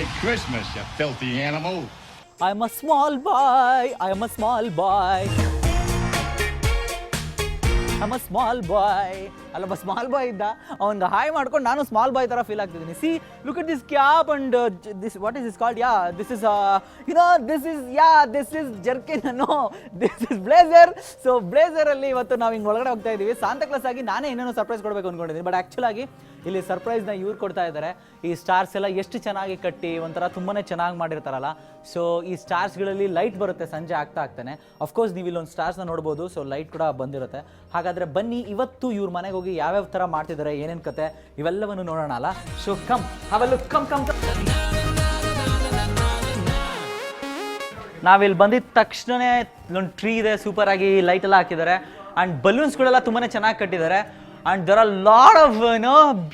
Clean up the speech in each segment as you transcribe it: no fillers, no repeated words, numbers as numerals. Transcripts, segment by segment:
Merry Christmas, you filthy animal. I'm a small boy. I'm a small boy. I'm a small boy. ಅಲ್ಲೊಬ್ಬ small boy ಇದ್ದ, ಅವ್ನಿಗೆ hi ಮಾಡ್ಕೊಂಡು ನಾನು small boy ಥರ feel ಆಗ್ತಿದ್ದೀನಿ. See look at this cap and this what is this called? Yeah this is this is jerkin, no this is blazer. So ಬ್ಲೇಸರಲ್ಲಿ ಇವತ್ತು ನಾವು ಹಿಂಗೆ ಒಳಗಡೆ ಹೋಗ್ತಾ ಇದ್ದೀವಿ. ಸಾಂತಾ ಆಗಿ ನಾನೇ ಏನೇನೋ ಸರ್ಪ್ರೈಸ್ ಕೊಡಬೇಕು ಅಂದ್ಕೊಂಡಿದ್ದೀನಿ, ಬಟ್ ಆ್ಯಕ್ಚುಲ್ ಆಗಿ ಇಲ್ಲಿ ಸರ್ಪ್ರೈಸ್ನ ಇವ್ರು ಕೊಡ್ತಾ ಇದ್ದಾರೆ. ಈ ಸ್ಟಾರ್ಸ್ ಎಲ್ಲ ಎಷ್ಟು ಚೆನ್ನಾಗಿ ಕಟ್ಟಿ ಒಂಥರ ತುಂಬಾ ಚೆನ್ನಾಗಿ ಮಾಡಿರ್ತಾರಲ್ಲ. ಸೊ ಈ ಸ್ಟಾರ್ಸ್ಗಳಲ್ಲಿ ಲೈಟ್ ಬರುತ್ತೆ ಸಂಜೆ ಆಗ್ತಾನೆ. ಅಫ್ಕೋರ್ಸ್ ನೀವು ಇಲ್ಲೊಂದು ಸ್ಟಾರ್ಸ್ನ ನೋಡ್ಬೋದು. ಸೊ ಲೈಟ್ ಕೂಡ ಬಂದಿರುತ್ತೆ. ಹಾಗಾದರೆ ಬನ್ನಿ ಇವತ್ತು ಇವ್ರ ಮನೆಗೆ ಹೋಗಿ ಯಾವ್ಯಾವ ಥರ ಮಾಡ್ತಿದ್ದಾರೆ, ಏನೇನು ಕತೆ ಇವೆಲ್ಲವನ್ನು ನೋಡೋಣ ಅಲ್ಲ. ಸೊ ಕಮ್ ಅವೆಲ್ಲ ಕಮ್. ನಾವಿಲ್ಲಿ ಬಂದಿದ್ದ ತಕ್ಷಣವೇ ಒಂದು ಟ್ರೀ ಇದೆ, ಸೂಪರ್ ಆಗಿ ಲೈಟ್ ಎಲ್ಲ ಹಾಕಿದ್ದಾರೆ ಆ್ಯಂಡ್ ಬಲೂನ್ಸ್ಗಳೆಲ್ಲ ತುಂಬಾ ಚೆನ್ನಾಗಿ ಕಟ್ಟಿದ್ದಾರೆ. And there are lot of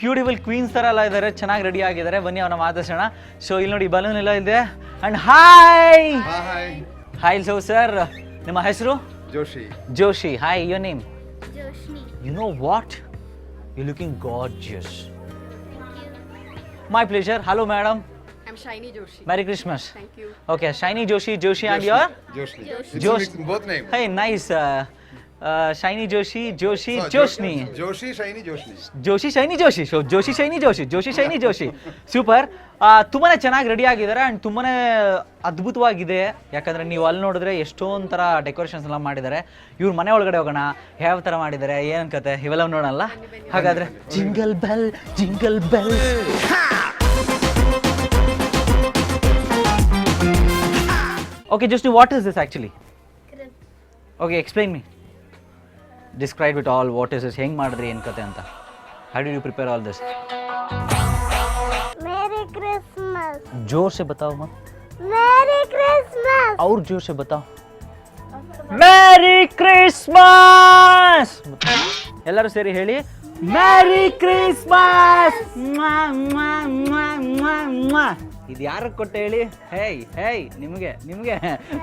beautiful queens ಥರ ಎಲ್ಲ ಇದ್ದಾರೆ, ಚೆನ್ನಾಗಿ ರೆಡಿ ಆಗಿದ್ದಾರೆ. ಬನ್ನಿ ಅವನ್ನ ಮಾತಾಡ್ಸೋಣ. ಸೊ ಇಲ್ಲಿ ನೋಡಿ ಬಲೂನ್ ಎಲ್ಲ ಇದೆ. ಆ್ಯಂಡ್ ಹಾಯ್ ಸೊ ಸರ್, ನಿಮ್ಮ ಹೆಸರು? Joshi. Hi, your name? You know what? You're looking gorgeous. My pleasure. Hello, madam. I'm Shiny Joshi. Merry Christmas. Thank you. Okay, Shiny Joshi, and your? Joshi. Both names. Hey, nice. Shiny Joshi, Joshni. Joshi, Shiny, Joshni. Joshi, Shiny, Joshi. So, Joshi, Shiny, Joshi. Super. ತುಂಬಾ ಚೆನ್ನಾಗಿ ready ಆಗಿದ್ದಾರೆ and ತುಂಬಾ ಅದ್ಭುತವಾಗಿದೆ. ಯಾಕಂದರೆ ನೀವು ಅಲ್ಲಿ ನೋಡಿದ್ರೆ ಎಷ್ಟೊಂದು ಥರ ಡೆಕೋರೇಷನ್ಸ್ ಎಲ್ಲ ಮಾಡಿದ್ದಾರೆ. ಇವ್ರ ಮನೆ ಒಳಗಡೆ ಹೋಗೋಣ, ಯಾವ ಥರ ಮಾಡಿದ್ದಾರೆ, ಏನು ಕತೆ ಇವೆಲ್ಲ ನೋಡೋಣ. ಹಾಗಾದರೆ jingle bell. Okay, Joshni, what is this actually? Okay, explain me. Describe it all. What is this? ಹೆಂಗೆ ಮಾಡಿದ್ರಿ, ಏನು ಕತೆ ಅಂತ? How did you prepare all this? Merry Christmas. जोर से बताओ मत. Merry Christmas. और जोर से बताओ. Merry Christmas. ಎಲ್ಲರೂ ಸೇರಿ ಹೇಳಿ Merry Christmas. ಇದು ಯಾರು ಕೊಟ್ಟೆ ಹೇಳಿ? ಹೇಯ್ ನಿಮಗೆ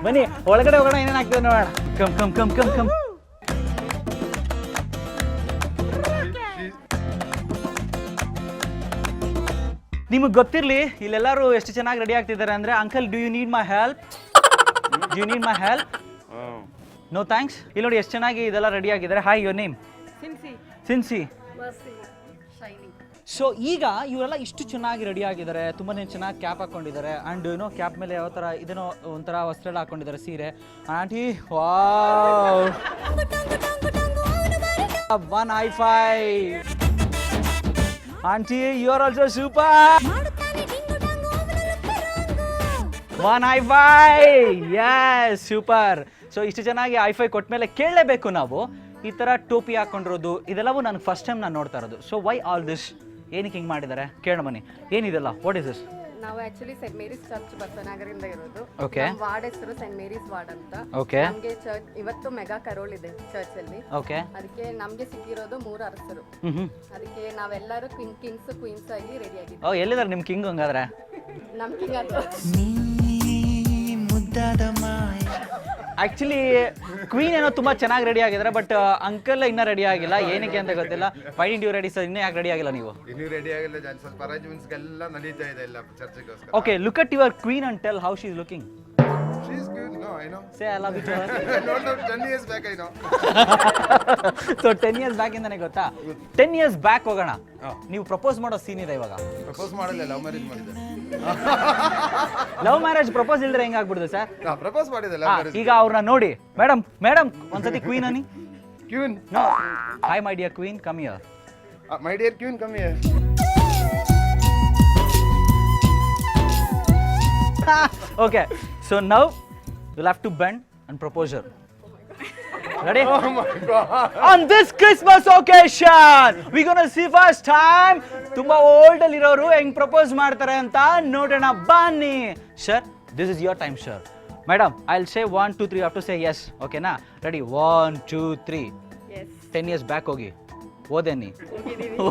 ಬನ್ನಿ ಒಳಗಡೆ ಹೋಗೋಣ, ಏನೇನು ಆಗ್ತದೆ ನೋಡೋಣ. ಕಮ್. ನಿಮಗೆ ಗೊತ್ತಿರಲಿ ಇಲ್ಲೆಲ್ಲರೂ ಎಷ್ಟು ಚೆನ್ನಾಗಿ ರೆಡಿ ಆಗ್ತಿದ್ದಾರೆ ಅಂದರೆ, uncle do you need my help? No thanks. ಇಲ್ಲಿ ನೋಡಿ ಎಷ್ಟು ಚೆನ್ನಾಗಿ ಇದೆಲ್ಲ ರೆಡಿ ಆಗಿದ್ದಾರೆ. Hi, your name? Sincy. So ಈಗ ಇವರೆಲ್ಲ ಇಷ್ಟು ಚೆನ್ನಾಗಿ ರೆಡಿ ಆಗಿದ್ದಾರೆ, ತುಂಬಾ ಚೆನ್ನಾಗಿ ಕ್ಯಾಪ್ ಹಾಕೊಂಡಿದ್ದಾರೆ. ಆ್ಯಂಡ್ ಏನೋ ಕ್ಯಾಪ್ ಮೇಲೆ ಯಾವ ಥರ ಇದೇನೋ ಒಂಥರ ವಸ್ತ್ರ ಎಲ್ಲ ಹಾಕೊಂಡಿದ್ದಾರೆ, ಸೀರೆ. Auntie wow, one high five. Auntie, you are also super. One high five. Yes, super. So ಇಷ್ಟು ಚೆನ್ನಾಗಿ ಹೈ ಫೈ ಕೊಟ್ಟ ಮೇಲೆ ಕೇಳಲೇಬೇಕು ನಾವು. ಈ ಥರ ಟೋಪಿ ಹಾಕೊಂಡಿರೋದು ಇದೆಲ್ಲವೂ ನನಗೆ ಫಸ್ಟ್ ಟೈಮ್ ನಾನು ನೋಡ್ತಾ ಇರೋದು. So why all this? ಏನಕ್ಕೆ ಹಿಂಗೆ ಮಾಡಿದ್ದಾರೆ ಕೇಳೋಣ ಬನ್ನಿ. ಏನಿದೆಲ್ಲ? What is this? ನಾವು ಆಕ್ಚುಲಿ ಸೆಂಟ್ ಮೇರೀಸ್ ಚರ್ಚ್ ಬಸವನಗರದಿಂದ ಇರೋದು. ಓಕೆ. ವಾರ್ಡ್ ಹೆಸರು ಸೆಂಟ್ ಮೇರೀಸ್ ವಾರ್ಡ್ ಅಂತ. ಓಕೆ. ನಮಗೆ ಚರ್ಚ್ ಇವತ್ತು ಮೆಗಾ ಕರೋಲ್ ಇದೆ ಚರ್ಚ್ ಅಲ್ಲಿ. ಓಕೆ. ಅದಕ್ಕೆ ನಮಗೆ ಸಿಕ್ಕಿರೋದು 3 ಅರಸರು. ಅದಕ್ಕೆ ನಾವೆಲ್ಲರೂ ಕಿಂಗ್ಸ್ ಕ್ವೀನ್ಸ್ ಆಗಿ ರೆಡಿ ಆಗಿದ್ದೀವಿ. ಓ, ಎಲ್ಲಿದ್ದಾರೆ ನಿಮ್ಮ ಕಿಂಗ್? ಹಂಗಾದ್ರೆ ನಮ್ಮ ಕಿಂಗ್ ಅದು ಆ್ಯಕ್ಚುಲಿ ಕ್ವೀನ್ ಏನೋ ತುಂಬ ಚೆನ್ನಾಗಿ ರೆಡಿ ಆಗಿದ್ದಾರೆ, ಬಟ್ ಅಂಕಲ್ ಇನ್ನೂ ರೆಡಿ ಆಗಿಲ್ಲ. ಏನಕ್ಕೆ ಅಂತ ಗೊತ್ತಿಲ್ಲ. Why did you ready sir? ಇನ್ನೂ ಯಾಕೆ ರೆಡಿ ಆಗಿಲ್ಲ ನೀವು? ಇನ್ನೂ ರೆಡಿ ಆಗಿಲ್ಲ, ಸ್ವಲ್ಪ ಅರೇಂಜ್ಮೆಂಟ್ಸ್ ಎಲ್ಲ ನಡೀತಾ ಇದೆ ಎಲ್ಲ ಚರ್ಚ್ಗೋಸ್ಕರ. Okay, look at your queen and tell how she is looking. She is good. No, I know. Say I love you to her. No, 10 years back I know. So 10 years back ಇಂದನೇ ಗೊತ್ತಾ? 10 years back ಹೋಗೋಣ. ನೀವು propose ಮಾಡೋ scene ಇದೆ ಇವಾಗ. Propose ಮಾಡಲ್ಲ, love marriage ಮಾಡಿದೆ. Love marriage propose ಇಲ್ದ್ರೆ ಹೆಂಗ್ ಆಗ್ಬಿಡುತ್ತೆ ಸರ್? ನಾ ಪ್ರಪೋಸ್ ಮಾಡಿದೆ ಲವ್ ಮ್ಯಾರೇಜ್. ಈಗ ಅವ್ರನ್ನ ನೋಡಿ. ಮೇಡಮ್ ಒಂದ್ಸತಿ ಕ್ವೀನ್ ಅನ್ನಿ. Queen. No. Hi my dear queen, come here. My dear queen, come here. Okay, so now you'll have to bend and propose her. Ready? Oh my God! On this Christmas occasion, we're gonna see first time ತುಂಬಾ old ಅಲ್ಲಿ ಇರೋರು ಹೆಂಗ್ propose ಮಾಡ್ತಾರೆ ಅಂತ ನೋಡೋಣ ಬನ್ನಿ. Sir, this is your time, sir. Madam, I'll say 1, 2, 3. You have to say yes. Okay na? Ready? 1, 2, 3. Yes. 10 years back ಹೋಗಿ ಓದೇನಿ.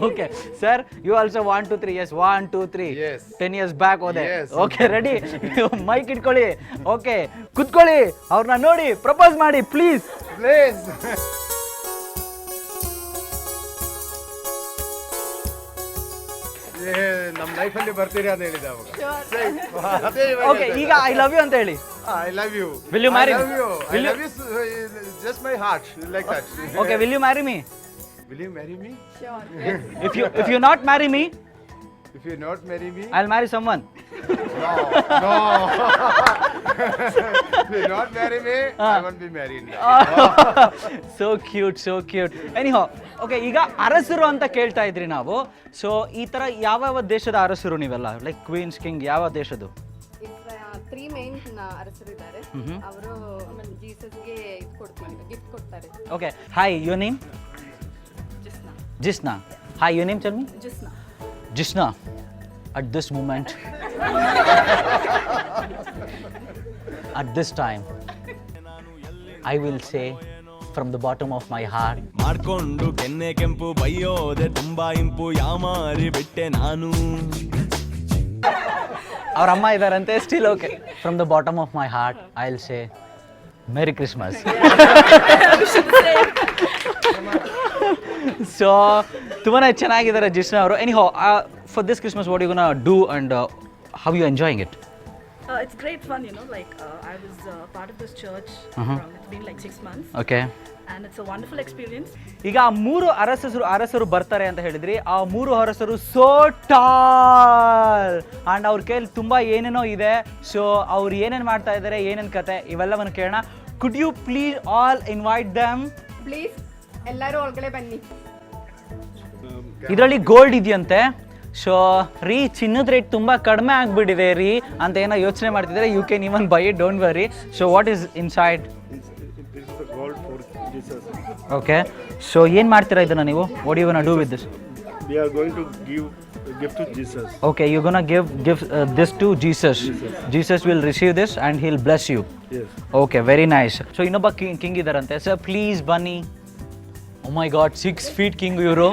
Okay sir, you also 1, 2, 3. Yes 1, 2, 3. Yes. 10 years back ಹೋದೆ. Yes. Okay, ready? ಮೈಕ್ ಇಟ್ಕೊಳ್ಳಿ. Okay, ಕುತ್ಕೊಳ್ಳಿ. ಅವ್ರನ್ನ ನೋಡಿ propose ಮಾಡಿ please. ನಮ್ಮ ಲೈಫಲ್ಲಿ ಬರ್ತೀರಿ ಅಂತ ಹೇಳಿದೆ ಅವಾಗ. ಓಕೆ, ಈಗ ಐ ಲವ್ ಯು ಅಂತ ಹೇಳಿ. I love you. Will you marry me? I love you just my heart like that. Okay, will you marry me? Will you marry me? If you not marry me, If you not marry me, I'll marry someone. no. If you not marry me, I won't be married. So cute. Anyhow, okay, ಈಗ ಅರಸರು ಅಂತ ಕೇಳ್ತಾ ಇದ್ರಿ ನಾವು. So ಈ ತರ ಯಾವ ದೇಶದ ಅರಸರು ನೀವೆಲ್ಲ, ಲೈಕ್ ಕ್ವೀನ್ಸ್, ಕಿಂಗ್, ಯಾವ ದೇಶದ್ದು? 3 ಮೇನ್ ಅರಸರಿದ್ದಾರೆ. ಅವರು ಜೀಸಸ್ಗೆ ಗಿಫ್ಟ್ ಕೊಡ್ತಾರೆ. Okay, hi, your name? Jisna. Hi, your name, tell me? Jisna, at this moment, at this time, I will say from the bottom of my heart, ಮಾಡ್ಕೊಂಡು ಕೆನ್ನೆ ಕೆಂಪು ಬೈಯೋದೆ ತುಂಬಾ ಇಂಪು ಯಾಮಾರಿ ಬಿಟ್ಟೆ ನಾನು. ಅವ್ರ ಅಮ್ಮ ಇದಾರಂತೆ, still okay. From the bottom of my heart, I'll say Merry Christmas. So ತುಂಬಾ ಚೆನ್ನಾಗಿದ್ದಾರೆ ಜಿಷ್ಣಾ ಅವರು. Anyhow, for this Christmas, what are you gonna do and how are you enjoying it? It's great fun, you know, like I was part of this church it's been like 6 months. Okay. And it's a wonderful experience. ಈಗ ಆ 3 ಅರಸರು ಬರ್ತಾರೆ ಅಂತ ಹೇಳಿದ್ರಿ. ಆ 3 ಅರಸರು so tall and ಅವ್ರ ಕೈಲಿ ತುಂಬಾ ಏನೇನೋ ಇದೆ. ಸೊ ಅವ್ರು ಏನೇನು ಮಾಡ್ತಾ ಇದ್ದಾರೆ, ಏನೇನು ಕತೆ, ಇವೆಲ್ಲವನ್ನು ಕೇಳೋಣ. Could you please all invite them? Please ಎಲ್ಲರೂ ಒಳಗಡೆ ಬನ್ನಿ. ಇದರಲ್ಲಿ ಗೋಲ್ಡ್ ಇದೆಯಂತೆ. ಸೊ ರೀ, ಚಿನ್ನದ ರೇಟ್ ತುಂಬಾ ಕಡಿಮೆ ಆಗ್ಬಿಟ್ಟಿದೆ ರೀ ಅಂತ ಏನೋ ಯೋಚನೆ ಮಾಡ್ತಿದ್ದಾರೆ. You can even buy it, don't worry. So what is inside? Okay, so ಏನು ಮಾಡ್ತೀರಾ ಇದನ್ನ ನೀವು? What you gonna do with this? We are going to give a gift to Jesus. Okay, you're gonna give this to Jesus. Jesus will receive this and he'll bless you. Yes. Okay, very nice. So ಇನ್ನೊಬ್ಬ king ಇದಾರಂತೆ. Sir, please ಬನ್ನಿ. Oh my God, 6 feet king ಇವರು.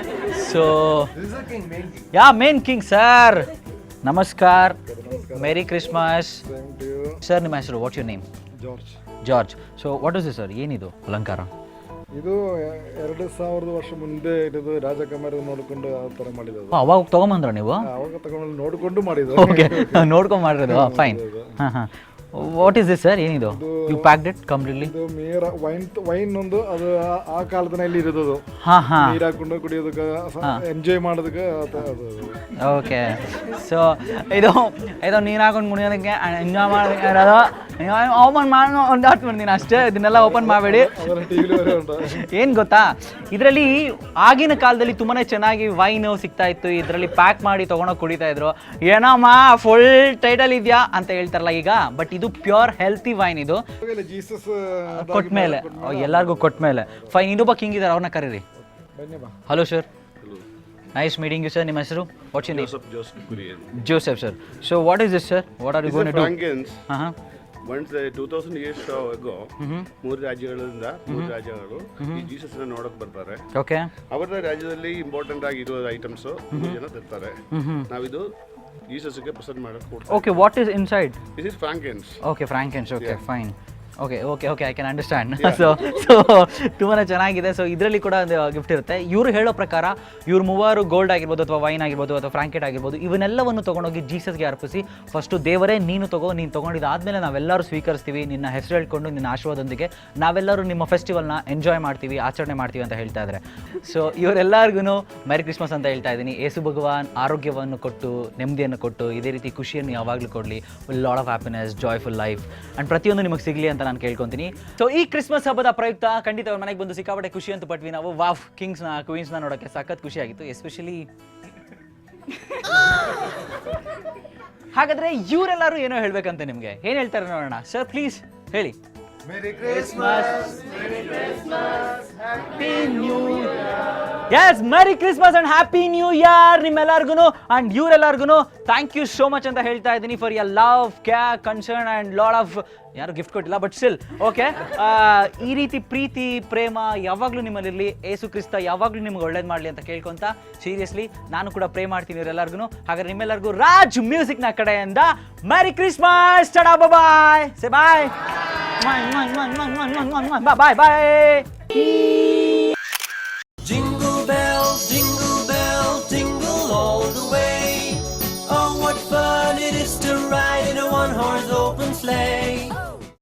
So This is a king, main king. yeah, main king sir. ನಮಸ್ಕಾರ. Merry Christmas. Same to you. Sir, ನಿಮ್ಮ ಹೆಸರು? What's your name? George. George. So what is this sir? ಏನಿದು ಅಲಂಕಾರ? ಇದು 2000 ವರ್ಷ ಮುಂದೆ ಇರೋದು ರಾಜಕುಮಾರ ನೋಡಿಕೊಂಡು ಆ ಥರ ಮಾಡಿದ್ದು. ಅವಾಗ ತಗೊಂಬಂದ್ರ ನೀವು? ಅವಾಗ ತಗೊಂಡು ನೋಡಿಕೊಂಡು ಮಾಡಿದ್ದು. ಓಕೆ, ನೋಡ್ಕೊಂಡು ಮಾಡಿರೋದು. ಫೈನ್. ಹಾಂ ಹಾಂ. What is this sir? ಏನಿದು? You packed it completely? ಇದು ಮೀರ ವೈನ್ ಒಂದು ಅದು ಆ ಕಾಲದಲ್ಲಿ ಇರೋದು. ಹಾಂ ಹಾಂ. ನೀರು ಹಾಕೊಂಡು ಕುಡಿಯೋದಕ್ಕೆ, ಎಂಜಾಯ್ ಮಾಡೋದಕ್ಕೆ ಅದು. ಓಕೆ, ಸೊ ಇದು ನೀರು ಹಾಕೊಂಡು ಕುಡಿಯೋದಕ್ಕೆ ಎಂಜಾಯ್ ಮಾಡೋದಕ್ಕೆ ಓಪನ್ ಮಾಡಿ ಒಂದು 10 ಬಂದಿನಿ ಅಷ್ಟೇ. ಇದನ್ನೆಲ್ಲ ಓಪನ್ ಮಾಡಬೇಡಿ. ಏನು ಗೊತ್ತಾ, ಇದರಲ್ಲಿ ಆಗಿನ ಕಾಲದಲ್ಲಿ ತುಂಬಾ ಚೆನ್ನಾಗಿ ವೈನು ಸಿಗ್ತಾ ಇತ್ತು. ಇದರಲ್ಲಿ ಪ್ಯಾಕ್ ಮಾಡಿ ತೊಗೊಂಡೋಗಿ ಕುಡಿತಾ ಇದ್ರು. ಏನಮ್ಮ ಫುಲ್ ಟೈಟಲ್ ಇದೆಯಾ ಅಂತ ಹೇಳ್ತಾರಲ್ಲ ಈಗ, ಬಟ್ ಇದು ಪ್ಯೂರ್ ಹೆಲ್ತಿ ವೈನ್. ಇದು ಜೀಸಸ್ ಕೊಟ್ಮೇಲೆ, ಎಲ್ಲರಿಗೂ ಕೊಟ್ಮೇಲೆ. ಫೈನ್. ಇನ್ನೊಬ್ಬ ಕಿಂಗ್ ಇದ್ದಾರೆ, ಅವ್ರನ್ನ ಕರೀರಿ. Hello sir. Nice meeting you sir. ನಿಮ್ಮ ಹೆಸರು? What's your name? Joseph sir. So what is this sir? What are you going to do? ಹಾಂ. Once 2000 years ago, 3 ರಾಜ್ಯಗಳಿಂದ 3 ರಾಜ್ಯಗಳು ಈ ಜೀಸಸ್ ನ ನೋಡಕ್ ಬರ್ತಾರೆ. ಓಕೆ. ಅವರ ರಾಜ್ಯದಲ್ಲಿ ಇಂಪಾರ್ಟೆಂಟ್ ಆಗಿರೋ ಐಟಮ್ಸ್ ಜನ ತರ್ತಾರೆ. ನಾವಿದು ಜೀಸಸ್ಗೆ ಪ್ರೆಸೆಂಟ್ ಮಾಡಕ್ ಕೊಡ್ತೀವಿ. Okay, what is inside? This is frankincense. Okay, frankincense. Okay, fine. Okay, I can understand. So ತುಂಬಾ ಚೆನ್ನಾಗಿದೆ. ಸೊ ಇದರಲ್ಲಿ ಕೂಡ ಒಂದು ಗಿಫ್ಟ್ ಇರುತ್ತೆ. ಇವರು ಹೇಳೋ ಪ್ರಕಾರ ಇವ್ರು 3 ಗೋಲ್ಡ್ ಆಗಿರ್ಬೋದು, ಅಥವಾ ವೈನ್ ಆಗಿರ್ಬೋದು, ಅಥವಾ ಫ್ರಾಂಕೆಟ್ ಆಗಿರ್ಬೋದು, ಇವನ್ನೆಲ್ಲವನ್ನು ತೊಗೊಂಡೋಗಿ ಜೀಸಸ್ಗೆ ಅರ್ಪಿಸಿ, ಫಸ್ಟು ದೇವರೇ ನೀನು ತೊಗೊಂಡಿದ್ದಾದಮೇಲೆ ನಾವೆಲ್ಲರೂ ಸ್ವೀಕರಿಸ್ತೀವಿ ನಿನ್ನ ಹೆಸರು ಹೇಳ್ಕೊಂಡು, ನಿನ್ನ ಆಶೀರ್ವಾದದೊಂದಿಗೆ ನಾವೆಲ್ಲರೂ ನಿಮ್ಮ ಫೆಸ್ಟಿವಲ್ನ ಎಂಜಾಯ್ ಮಾಡ್ತೀವಿ, ಆಚರಣೆ ಮಾಡ್ತೀವಿ ಅಂತ ಹೇಳ್ತಾ ಇದ್ದಾರೆ. ಸೊ ಇವರೆಲ್ಲರಿಗೂ ಮೆರಿ ಕ್ರಿಸ್ಮಸ್ ಅಂತ ಹೇಳ್ತಾ ಇದ್ದೀನಿ. ಯೇಸು ಭಗವಾನ್ ಆರೋಗ್ಯವನ್ನು ಕೊಟ್ಟು, ನೆಮ್ಮದಿಯನ್ನು ಕೊಟ್ಟು, ಇದೇ ರೀತಿ ಖುಷಿಯನ್ನು ಯಾವಾಗಲೂ ಕೊಡಲಿ. Lot of happiness, joyful life and ಪ್ರತಿಯೊಂದು ನಿಮಗೆ ಸಿಗಲಿ ಅಂತ ನಾನು ಕೇಳ್ಕೊತೀನಿ. ಸೊ ಈ ಕ್ರಿಸ್ಮಸ್ ಹಬ್ಬದ ಪ್ರಯುಕ್ತ ಖಂಡಿತ ಅವ್ರ ಮನೆಗೆ ಬಂದು ಸಿಕ್ಕಾಪಟ್ಟೆ ಖುಷಿ ಅಂತ ಪಟ್ವಿ ನಾವು. ವಾವ್, ಕಿಂಗ್ಸ್ನ ಕ್ವೀನ್ಸ್ನ ನೋಡೋಕ್ಕೆ ಸಖತ್ ಖುಷಿ ಆಗಿತ್ತು. ಎಸ್ಪೆಷಲಿ ಹಾಗಾದ್ರೆ ಇವರೆಲ್ಲರೂ ಏನೋ ಹೇಳ್ಬೇಕಂತೆ ನಿಮಗೆ. ಏನು ಹೇಳ್ತಾರೆ ನೋಡೋಣ. ಸರ್ ಪ್ಲೀಸ್ ಹೇಳಿ. Merry Christmas. Happy New Year. Yes, Merry Christmas and Happy New Year ನಿಮ್ಮೆಲ್ಲರಿಗೂ ಅಂಡ್ ಇವರೆಲ್ಲರಿಗೂ ಥ್ಯಾಂಕ್ ಯು ಸೋ ಮಚ್ ಅಂತ ಹೇಳ್ತಾ ಇದ್ದೀನಿ for your love, care, concern and lot of, ಯಾರು ಗಿಫ್ಟ್ ಕೊಟ್ಟಿಲ್ಲ ಬಟ್ ಸ್ಟಿಲ್ ಓಕೆ. ಈ ರೀತಿ ಪ್ರೀತಿ, ಪ್ರೇಮ ಯಾವಾಗಲೂ ನಿಮ್ಮಲ್ಲಿರಲಿ. ಏಸು ಕ್ರಿಸ್ತ ಯಾವಾಗಲೂ ನಿಮ್ಗೆ ಒಳ್ಳೇದು ಮಾಡಲಿ ಅಂತ ಕೇಳ್ಕೊಂತ ಸೀರಿಯಸ್ಲಿ ನಾನು ಕೂಡ ಪ್ರೇ ಮಾಡ್ತೀನಿ ಇವರೆಲ್ಲರಿಗೂ. ಹಾಗಾದ್ರೆ ನಿಮ್ಮೆಲ್ಲರಿಗೂ ರಾಜ್ ಮ್ಯೂಸಿಕ್ನ ಕಡೆಯಿಂದ ಮೆರಿ ಕ್ರಿಸ್ಮಸ್. ಟಡಾ, ಬಾಯ್, ಸೇ ಬಾಯ್, ಬಾಯ್ ಬಾಯ್.